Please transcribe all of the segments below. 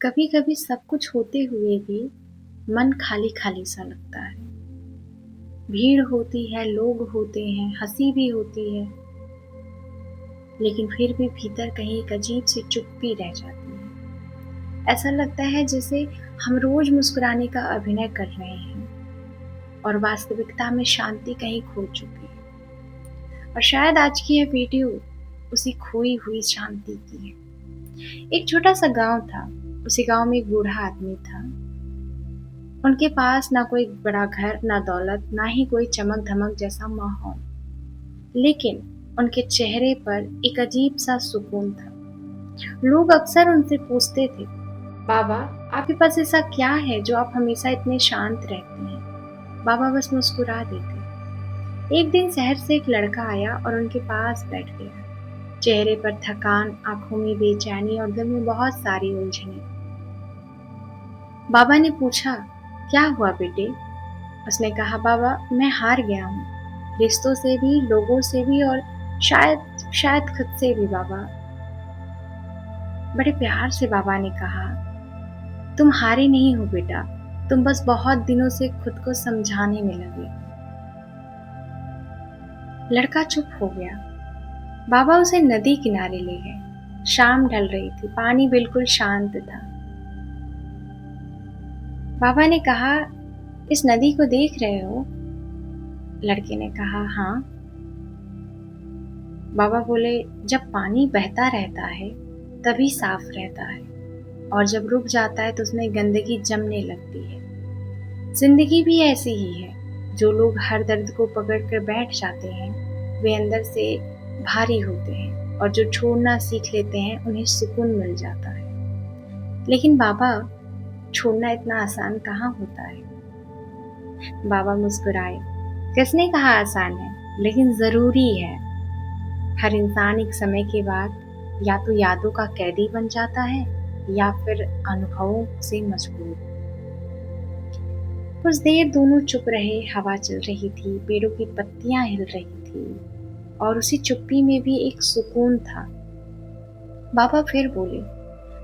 कभी कभी सब कुछ होते हुए भी मन खाली खाली सा लगता है। भीड़ होती है, लोग होते हैं, हंसी भी होती है, लेकिन फिर भी भीतर कहीं एक अजीब सी चुप्पी रह जाती है। ऐसा लगता है जैसे हम रोज मुस्कुराने का अभिनय कर रहे हैं और वास्तविकता में शांति कहीं खो चुकी है। और शायद आज की यह वीडियो उसी खोई हुई शांति की है। एक छोटा सा गांव था। उसी गांव में एक बूढ़ा आदमी था। उनके पास ना कोई बड़ा घर, ना दौलत, ना ही कोई चमक धमक जैसा माहौल, लेकिन उनके चेहरे पर एक अजीब सा सुकून था। लोग अक्सर उनसे पूछते थे, बाबा, आपके पास ऐसा क्या है जो आप हमेशा इतने शांत रहते हैं? बाबा बस मुस्कुरा देते। एक दिन शहर से एक लड़का आया और उनके पास बैठ गया। चेहरे पर थकान, आंखों में बेचैनी और दिल में बहुत सारी उलझने। बाबा ने पूछा, क्या हुआ बेटे? उसने कहा, बाबा, मैं हार गया हूँ, रिश्तों से भी, लोगों से भी, और शायद शायद खुद से भी। बाबा, बड़े प्यार से बाबा ने कहा, तुम हारे नहीं हो बेटा, तुम बस बहुत दिनों से खुद को समझाने में लगे। लड़का चुप हो गया। बाबा उसे नदी किनारे ले गए। शाम ढल रही थी, पानी बिल्कुल शांत था। बाबा ने कहा, इस नदी को देख रहे हो? लड़के ने कहा, हाँ। बाबा बोले, जब पानी बहता रहता है तभी साफ रहता है, और जब रुक जाता है तो उसमें गंदगी जमने लगती है। जिंदगी भी ऐसी ही है। जो लोग हर दर्द को पकड़ कर बैठ जाते हैं वे अंदर से भारी होते हैं, और जो छोड़ना सीख लेते हैं उन्हें सुकून मिल जाता है। लेकिन बाबा, छोड़ना इतना आसान कहाँ होता है? बाबा मुस्कुराए। किसने कहा आसान है? लेकिन जरूरी है। हर इंसान एक समय के बाद या तो यादों का कैदी बन जाता है या फिर अनुभवों से मजबूर। कुछ देर दोनों चुप रहे। हवा चल रही थी, पेड़ों की पत्तियां हिल रही थी, और उसी चुप्पी में भी एक सुकून था। बाबा फिर बोले,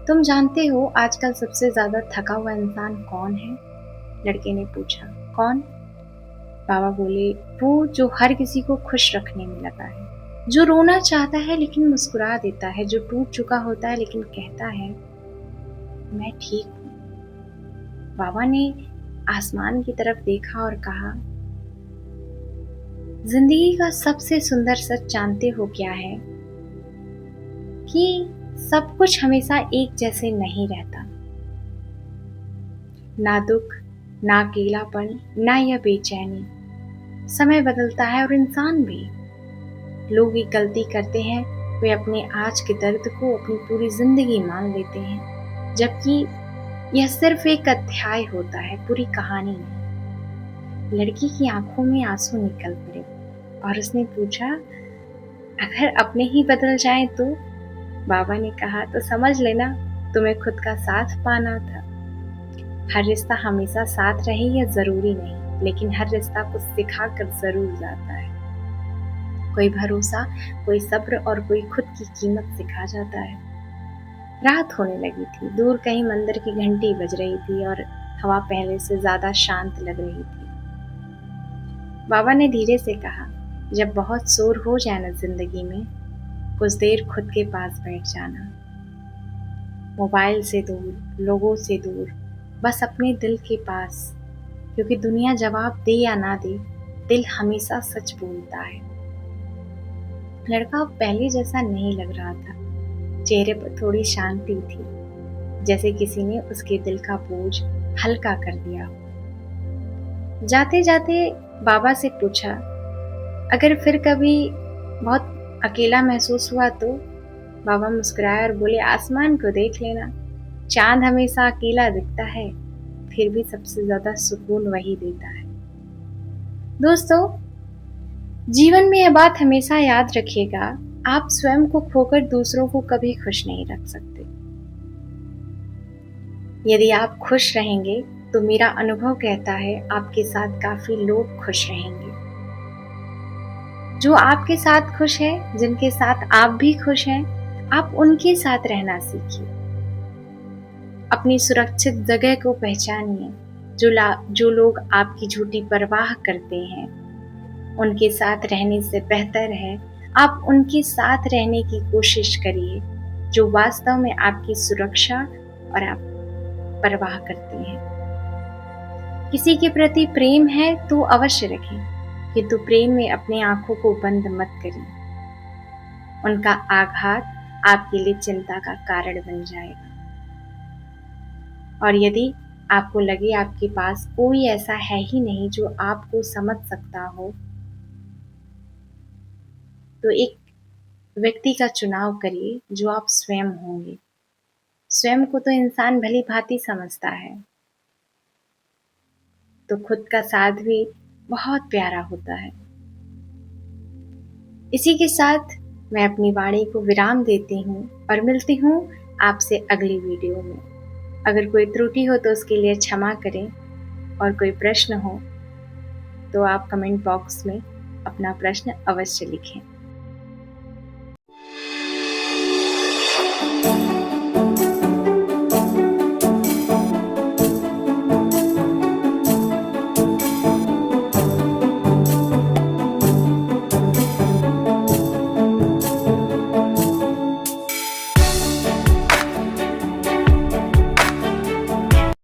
तुम जानते हो आजकल सबसे ज्यादा थका हुआ इंसान कौन है? लड़के ने पूछा। कौन? बाबा बोले, वो जो हर किसी को खुश रखने में लगा है, जो रोना चाहता है लेकिन मुस्कुरा देता है, जो टूट चुका होता है लेकिन कहता है, मैं ठीक हूँ। बाबा ने आसमान की तरफ देखा और कहा, जिंदगी का सबसे सुंदर सच जानते हो क्या है? कि सब कुछ हमेशा एक जैसे नहीं रहता। ना दुख, ना अकेलापन, ना यह बेचैनी। समय बदलता है और इंसान भी। लोग एक गलती करते हैं, वे अपने आज के दर्द को अपनी पूरी जिंदगी मान लेते हैं, जबकि यह सिर्फ एक अध्याय होता है, पूरी कहानी नहीं। लड़की की आंखों में आंसू निकल पड़े और उसने पूछा, अगर अपने ही बदल जाएं तो? बाबा ने कहा, तो समझ लेना तुम्हें खुद का साथ पाना था। हर रिश्ता हमेशा साथ रहे यह जरूरी नहीं, लेकिन हर रिश्ता कुछ सिखा कर जरूर जाता है। कोई भरोसा, कोई सब्र, और कोई खुद की कीमत सिखा जाता है। रात होने लगी थी। दूर कहीं मंदिर की घंटी बज रही थी और हवा पहले से ज्यादा शांत लग रही थी। बाबा ने धीरे से कहा, जब बहुत शोर हो जाए ना जिंदगी में, कुछ देर खुद के पास बैठ जाना। मोबाइल से दूर, लोगों से दूर, बस अपने दिल के पास। क्योंकि दुनिया जवाब दे या ना दे, दिल हमेशा सच बोलता है। लड़का पहले जैसा नहीं लग रहा था। चेहरे पर थोड़ी शांति थी, जैसे किसी ने उसके दिल का बोझ हल्का कर दिया हो। जाते जाते बाबा से पूछा, अगर फिर कभी बहुत अकेला महसूस हुआ तो? बाबा मुस्कुराए और बोले, आसमान को देख लेना, चांद हमेशा अकेला दिखता है, फिर भी सबसे ज्यादा सुकून वही देता है। दोस्तों, जीवन में यह बात हमेशा याद रखिएगा, आप स्वयं को खोकर दूसरों को कभी खुश नहीं रख सकते। यदि आप खुश रहेंगे तो मेरा अनुभव कहता है आपके साथ काफी लोग खुश रहेंगे। जो आपके साथ खुश है, जिनके साथ आप भी खुश हैं, आप उनके साथ रहना सीखिए। अपनी सुरक्षित जगह को पहचानिए। जो लोग आपकी झूठी परवाह करते हैं, उनके साथ रहने से बेहतर है आप उनके साथ रहने की कोशिश करिए जो वास्तव में आपकी सुरक्षा और आप परवाह करते हैं। किसी के प्रति प्रेम है तो अवश्य रखें, किंतु प्रेम में अपनी आंखों को बंद मत करें। उनका आघात आपके लिए चिंता का कारण बन जाएगा। और यदि आपको लगे आपके पास कोई ऐसा है ही नहीं जो आपको समझ सकता हो, तो एक व्यक्ति का चुनाव करिए जो आप स्वयं होंगे। स्वयं को तो इंसान भली भांति समझता है, तो खुद का साथ भी बहुत प्यारा होता है। इसी के साथ मैं अपनी वाणी को विराम देती हूँ और मिलती हूँ आपसे अगली वीडियो में। अगर कोई त्रुटि हो तो उसके लिए क्षमा करें, और कोई प्रश्न हो तो आप कमेंट बॉक्स में अपना प्रश्न अवश्य लिखें।